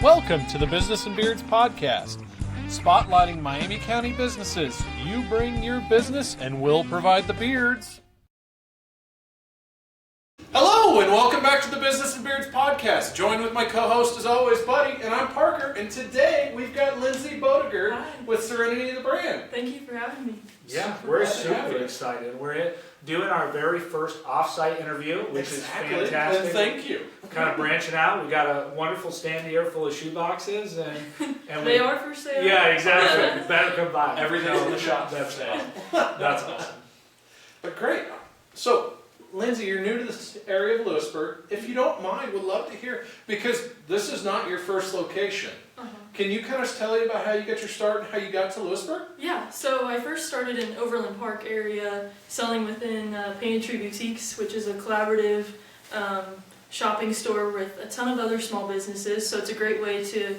Welcome to the Business and Beards podcast, spotlighting Miami County businesses. You bring your business and we'll provide the beards. Hello and welcome back to the Business and Beards podcast. Joined with my co-host as always, Buddy, and I'm Parker. And today we've got Lindsey Boedicker with Serenity The Brand. Thank you for having me. Yeah, we're super excited. We're doing our very first off-site interview, which is fantastic. And thank you. Kind of branching out. We got a wonderful stand here full of shoe boxes, and They are for sale. Yeah, exactly. Better come by. Everything's in the shop. That's awesome. That's awesome. But great. So, Lindsey, you're new to this area of Lewisburg. If you don't mind, would love to hear, because this is not your first location. Can you kind of tell me about how you got your start and how you got to Lewisburg? Yeah, so I first started in Overland Park area, selling within Painted Tree Boutiques, which is a collaborative shopping store with a ton of other small businesses. So it's a great way to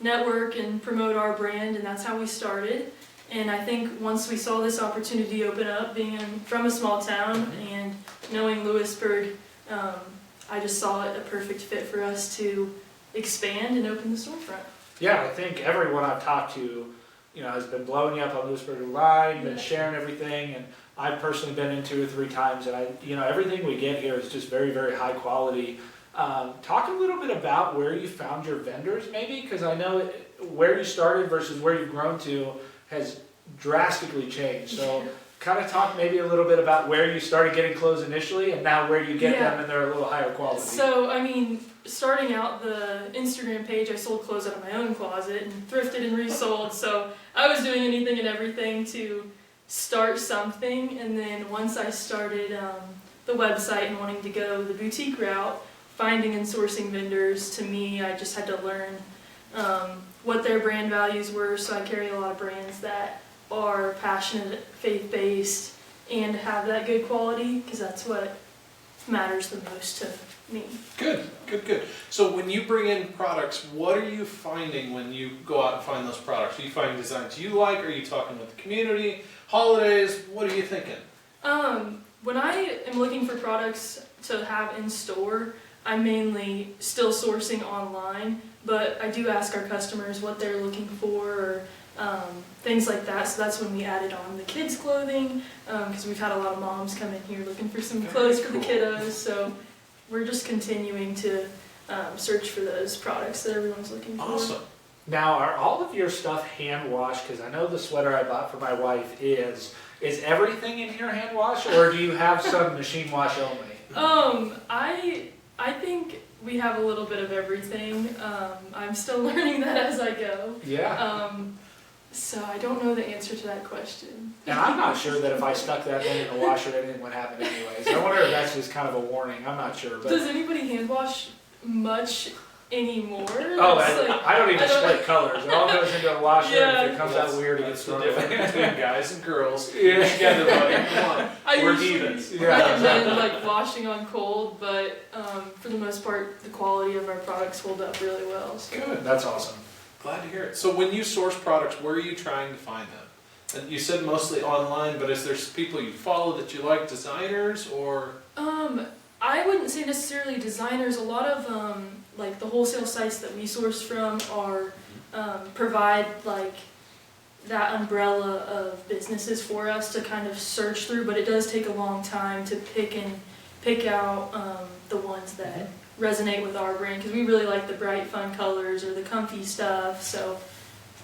network and promote our brand, and that's how we started. And I think once we saw this opportunity open up, being from a small town and knowing Lewisburg, I just saw it a perfect fit for us to expand and open the storefront. Yeah, I think everyone I've talked to, has been blowing you up on Lewisburg Line, been sharing everything, and I've personally been in 2 or 3 times, and everything we get here is just very, very high quality. Talk a little bit about where you found your vendors, maybe, because I know where you started versus where you've grown to has drastically changed. So kind of talk maybe a little bit about where you started getting clothes initially and now where you get them and they're a little higher quality. So, starting out the Instagram page, I sold clothes out of my own closet and thrifted and resold. So I was doing anything and everything to start something. And then once I started the website and wanting to go the boutique route, finding and sourcing vendors, to me, I just had to learn what their brand values were. So I carry a lot of brands that are passionate, faith-based, and have that good quality, because that's what matters the most to me. Good. So when you bring in products, what are you finding when you go out and find those products? Are you finding designs you like? Are you talking with the community? Holidays? What are you thinking? When I am looking for products to have in store, I'm mainly still sourcing online, but I do ask our customers what they're looking for, or things like that. So that's when we added on the kids' clothing, because we've had a lot of moms come in here looking for some clothes for the kiddos. So we're just continuing to search for those products that everyone's looking for. Awesome. Now, are all of your stuff hand washed? Because I know the sweater I bought for my wife is everything in here hand washed, or do you have some machine wash only? I think we have a little bit of everything. I'm still learning that as I go. Yeah. So I don't know the answer to that question. And I'm not sure that if I stuck that thing in the washer, anything would happen anyways. I wonder if that's just kind of a warning. I'm not sure. But does anybody hand wash much anymore? I don't even split colors. It all goes into the washer, and if it comes out weird, it gets the thrown difference away. between guys and girls. Yeah. Together, buddy. Come on. We're heathens. recommend washing on cold, but for the most part, the quality of our products hold up really well. So. Good. That's awesome. Glad to hear it. So when you source products, where are you trying to find them? And you said mostly online, but is there people you follow that you like, designers or? I wouldn't say necessarily designers. A lot of the wholesale sites that we source from are provide that umbrella of businesses for us to kind of search through, but it does take a long time to pick out the ones that resonate with our brand, because we really like the bright, fun colors or the comfy stuff. So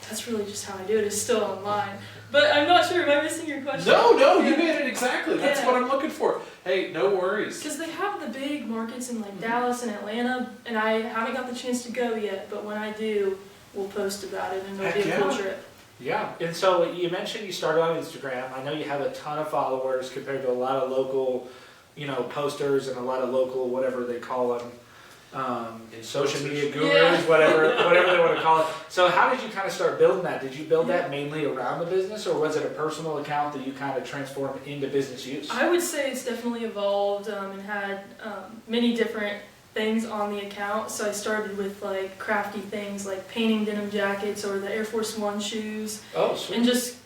that's really just how I do it. It's still online. But I'm not sure. Am I missing your question? No, you made it exactly. That's what I'm looking for. Hey, no worries. Because they have the big markets in Dallas and Atlanta, and I haven't got the chance to go yet. But when I do, we'll post about it, and it'll be a cool trip. Yeah, and so you mentioned you started on Instagram. I know you have a ton of followers compared to a lot of local, posters and a lot of local, whatever they call them, social media gurus, whatever they want to call it. So how did you kind of start building that? Did you build that mainly around the business, or was it a personal account that you kind of transformed into business use? I would say it's definitely evolved and had many different things on the account. So I started with crafty things like painting denim jackets or the Air Force One shoes. Oh, sweet. And just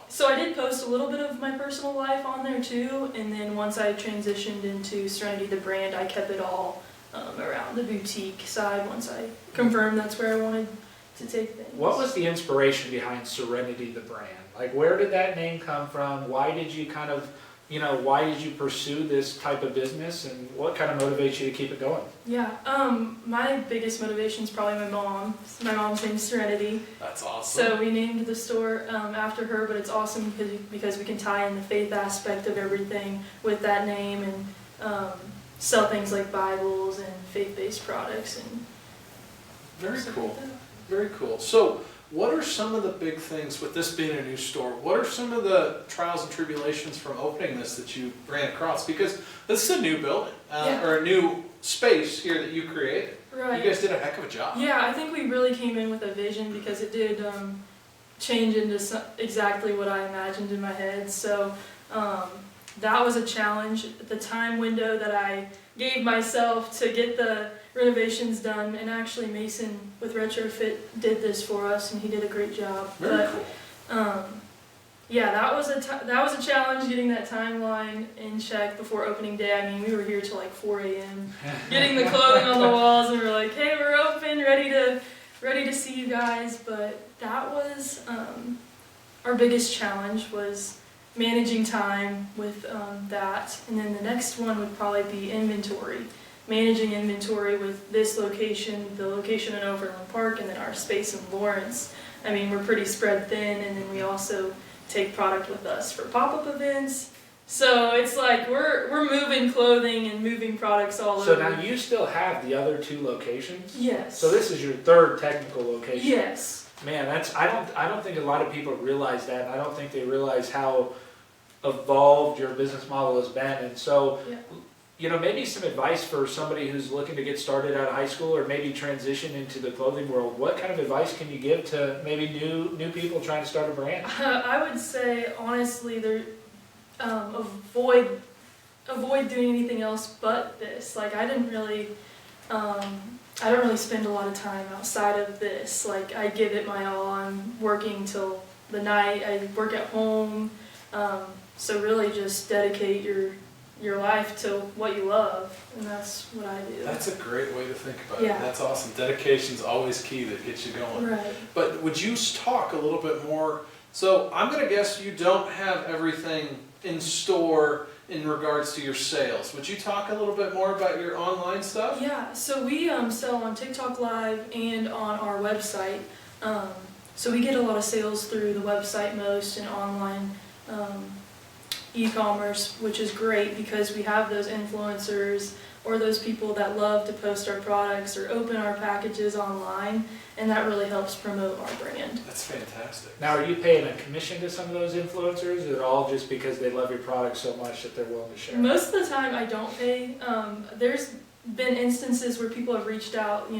so I did post a little bit of my personal life on there too, and then once I transitioned into Serenity the Brand, I kept it all around the boutique side once I confirmed that's where I wanted to take things. What was the inspiration behind Serenity the brand? Like, where did that name come from? Why did you kind of, why did you pursue this type of business, and what kind of motivates you to keep it going? Yeah, my biggest motivation is probably my mom. My mom's name's Serenity. That's awesome. So we named the store after her, but it's awesome because we can tie in the faith aspect of everything with that name and sell things like Bibles and faith-based products. And Very stuff cool. like that. Very cool. So, what are some of the big things with this being a new store? What are some of the trials and tribulations from opening this that you ran across? Because this is a new building, or a new space here that you created. Right. You guys did a heck of a job. Yeah, I think we really came in with a vision because it did change into exactly what I imagined in my head. So that was a challenge. The time window that I gave myself to get the renovations done, and actually Mason with Retrofit did this for us, and he did a great job. Very cool. Yeah, that was a challenge getting that timeline in check before opening day. I mean, we were here till like 4 a.m. getting the clothing on the walls, and we were like, "Hey, we're open, ready to see you guys." But that was our biggest challenge, was managing time with that, and then the next one would probably be inventory. Managing inventory with this location, the location in Overland Park, and then our space in Lawrence. I mean, we're pretty spread thin, and then we also take product with us for pop-up events. So it's like we're moving clothing and moving products all over. So now you still have the other 2 locations? Yes. So this is your 3rd technical location? Yes. Man, I don't think a lot of people realize that, and I don't think they realize how evolved your business model has been. And so, maybe some advice for somebody who's looking to get started out of high school, or maybe transition into the clothing world. What kind of advice can you give to maybe new people trying to start a brand? I would say, honestly, avoid doing anything else but this. Like, I don't really spend a lot of time outside of this. Like, I give it my all. I'm working till the night. I work at home. So really just dedicate your life to what you love, and that's what I do. That's a great way to think about it. Yeah. That's awesome. Dedication's always key that gets you going. Right. But would you talk a little bit more? So I'm going to guess you don't have everything in store in regards to your sales. Would you talk a little bit more about your online stuff? Yeah, so we sell on TikTok Live and on our website. So we get a lot of sales through the website most, and online e-commerce, which is great because we have those influencers or those people that love to post our products or open our packages online, and that really helps promote our brand. That's fantastic. Now, are you paying a commission to some of those influencers, or is it all just because they love your product so much that they're willing to share? Most of the time I don't pay. There's been instances where people have reached out,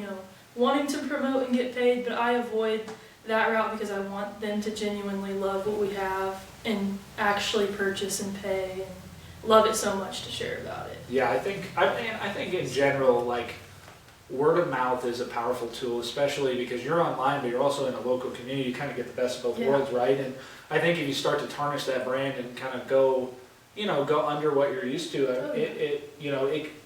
wanting to promote and get paid, but I avoid that route because I want them to genuinely love what we have and actually purchase and pay and love it so much to share about it. Yeah, I think in general, like, word of mouth is a powerful tool, especially because you're online, but you're also in a local community. You kind of get the best of both worlds, right? And I think if you start to tarnish that brand and kind of go under what you're used to,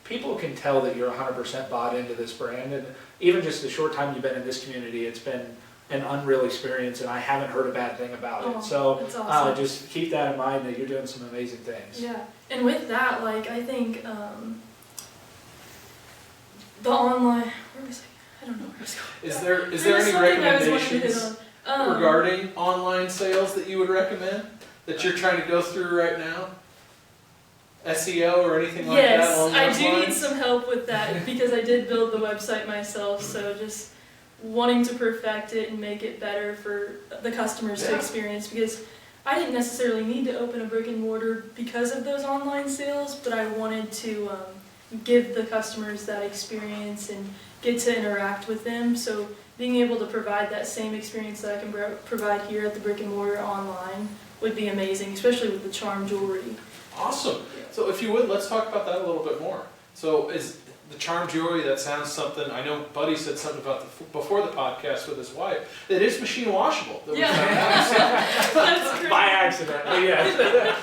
people can tell that you're 100% bought into this brand. And even just the short time you've been in this community, it's been an unreal experience, and I haven't heard a bad thing about it. So that's awesome. just keep that in mind, that you're doing some amazing things. Yeah, and with that, like, I think the online, where was I don't know where I was going. Is there any recommendations on. regarding online sales that you would recommend that you're trying to go through right now? SEO or anything like that? Yes, along I those do lines? need some help with that because I did build the website myself, so just wanting to perfect it and make it better for the customers to experience, because I didn't necessarily need to open a brick and mortar because of those online sales, but I wanted to give the customers that experience and get to interact with them. So being able to provide that same experience that I can provide here at the brick and mortar online would be amazing, especially with the charm jewelry. Awesome. So if you would, let's talk about that a little bit more. So is the charm jewelry, that sounds something, I know Buddy said something about before the podcast with his wife. It is machine washable. Yeah. That's great. By accident. Yeah.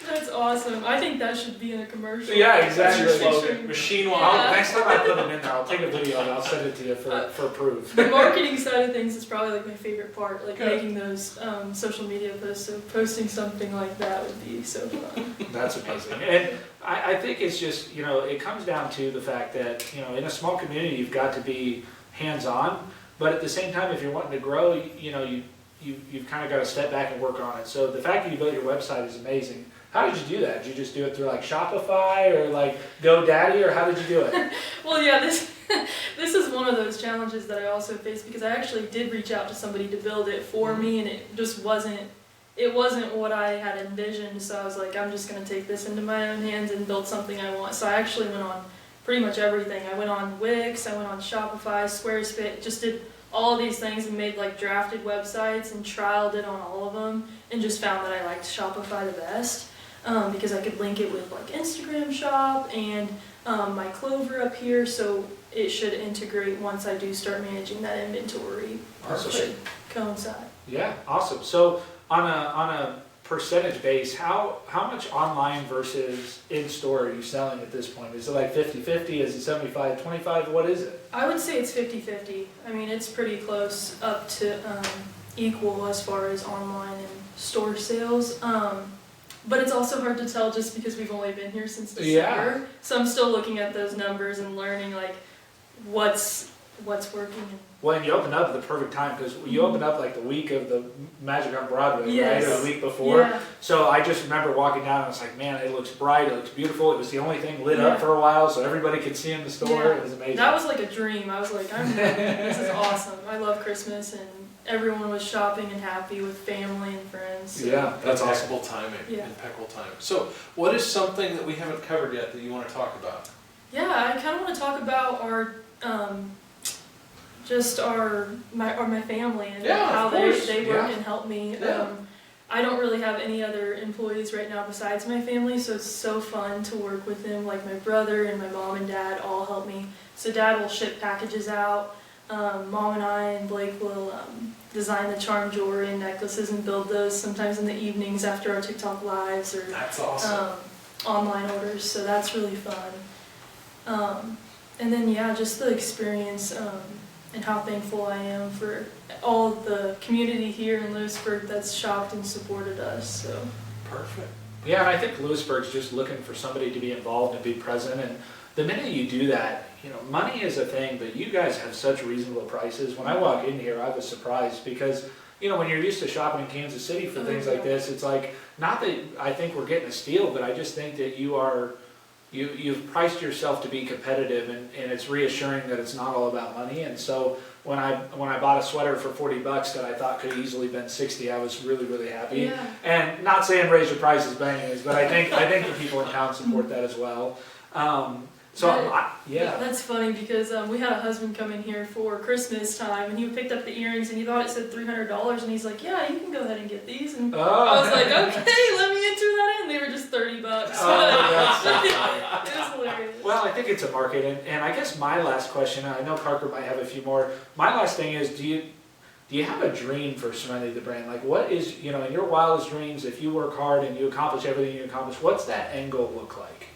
That's awesome. awesome. I think that should be in a commercial. Yeah, That's exactly. your slogan. Machine Yeah. walk. Next time I put them in there, I'll take a video and I'll send it to you for proof. The marketing side of things is probably like my favorite part, like Good. making those social media posts. So posting something like that would be so fun. That's amazing. And I think it's just, it comes down to the fact that, in a small community, you've got to be hands-on, but at the same time, if you're wanting to grow, you've kind of got to step back and work on it. So the fact that you built your website is amazing. How did you do that? Did you just do it through like Shopify or like GoDaddy, or how did you do it? Well, yeah, this is one of those challenges that I also faced because I actually did reach out to somebody to build it for me, and it just wasn't what I had envisioned. So I was like, I'm just gonna take this into my own hands and build something I want. So I actually went on pretty much everything. I went on Wix, I went on Shopify, Squarespace, just did all of these things and made like drafted websites and trialed it on all of them, and just found that I liked Shopify the best. Because I could link it with like Instagram shop and my Clover up here, so it should integrate once I do start managing that inventory. Awesome. It should coincide. Yeah, awesome. So on a percentage base, how much online versus in-store are you selling at this point? Is it like 50-50? Is it 75-25? What is it? I would say it's 50-50. I mean, it's pretty close up to equal as far as online and store sales. But it's also hard to tell just because we've only been here since December. Yeah. So I'm still looking at those numbers and learning like what's working. Well, and you opened up at the perfect time because you opened up like the week of the Magic on Broadway, Yes. right? Or the week before. Yeah. So I just remember walking down and I was like, man, it looks bright, it looks beautiful. It was the only thing lit Yeah. up for a while so everybody could see in the store. Yeah. It was amazing. That was like a dream. I was like, this is awesome. I love Christmas, and everyone was shopping and happy with family and friends. So. Yeah, That's okay. impeccable timing. Yeah. Impeccable timing. So, what is something that we haven't covered yet that you want to talk about? Yeah, I kind of want to talk about our my family and Yeah, how of course. they work Yeah. and help me. Yeah. I don't really have any other employees right now besides my family, so it's so fun to work with them. Like my brother and my mom and dad all help me. So dad will ship packages out. Mom and I and Blake will design the charm jewelry and necklaces and build those sometimes in the evenings after our TikTok lives or That's awesome. online orders. So that's really fun. And then yeah, just the experience and how thankful I am for all the community here in Lewisburg that's shopped and supported us. So Perfect. Yeah, and I think Lewisburg's just looking for somebody to be involved and be present. And the minute you do that, money is a thing, but you guys have such reasonable prices. When I walk in here, I was surprised because, when you're used to shopping in Kansas City for things like this, it's like, not that I think we're getting a steal, but I just think that you've priced yourself to be competitive, and it's reassuring that it's not all about money. And so when I bought a sweater for $40 that I thought could easily been $60, I was really, really happy. yeah. And not saying raise your prices by any means, but I think the people in town support that as well. Yeah. That's funny because we had a husband come in here for Christmas time, and he picked up the earrings and he thought it said $300, and he's like, "Yeah, you can go ahead and get these." And I was like, "Okay, let me enter that in." They were just $30. It was hilarious. Well, I think it's a market, and I guess my last question, I know Parker might have a few more. My last thing is, do you have a dream for Serenity the Brand? Like, what is, in your wildest dreams, if you work hard and you accomplish everything you accomplish, what's that end goal look like?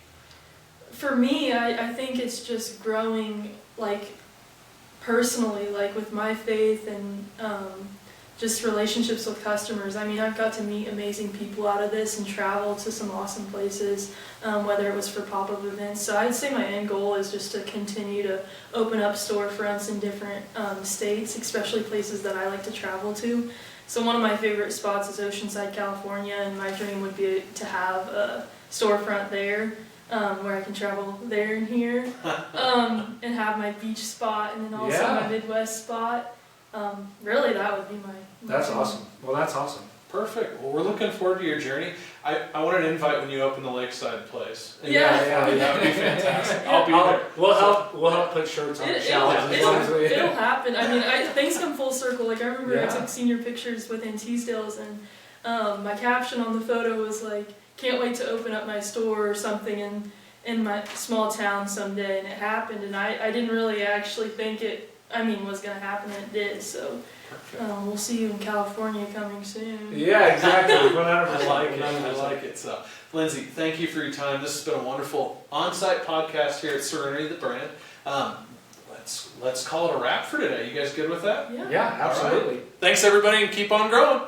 For me, I think it's just growing, like, personally, like with my faith and just relationships with customers. I mean, I've got to meet amazing people out of this and travel to some awesome places, whether it was for pop-up events. So I'd say my end goal is just to continue to open up storefronts in different states, especially places that I like to travel to. So one of my favorite spots is Oceanside, California, and my dream would be to have a storefront there. Where I can travel there and here, and have my beach spot, and then also my Midwest spot. Really, that would be my That's dream. awesome. Well, that's awesome. Perfect. Well, we're looking forward to your journey. I want an invite when you open the Lakeside place. Yeah. That would be fantastic. I'll be there. We'll help put shirts on the shelves. It'll happen. I mean, things come full circle. Like I remember I Yeah. took senior pictures with Teasdale's, and my caption on the photo was like, "Can't wait to open up my store" or something in my small town someday, and it happened. And I didn't really actually think was going to happen, and it did. So we'll see you in California coming soon. Yeah, exactly. 100%. I like it. So, Lindsey, thank you for your time. This has been a wonderful on-site podcast here at Serenity The Brand. Let's call it a wrap for today. You guys good with that? Yeah. Yeah, absolutely. Thanks, everybody, and keep on growing.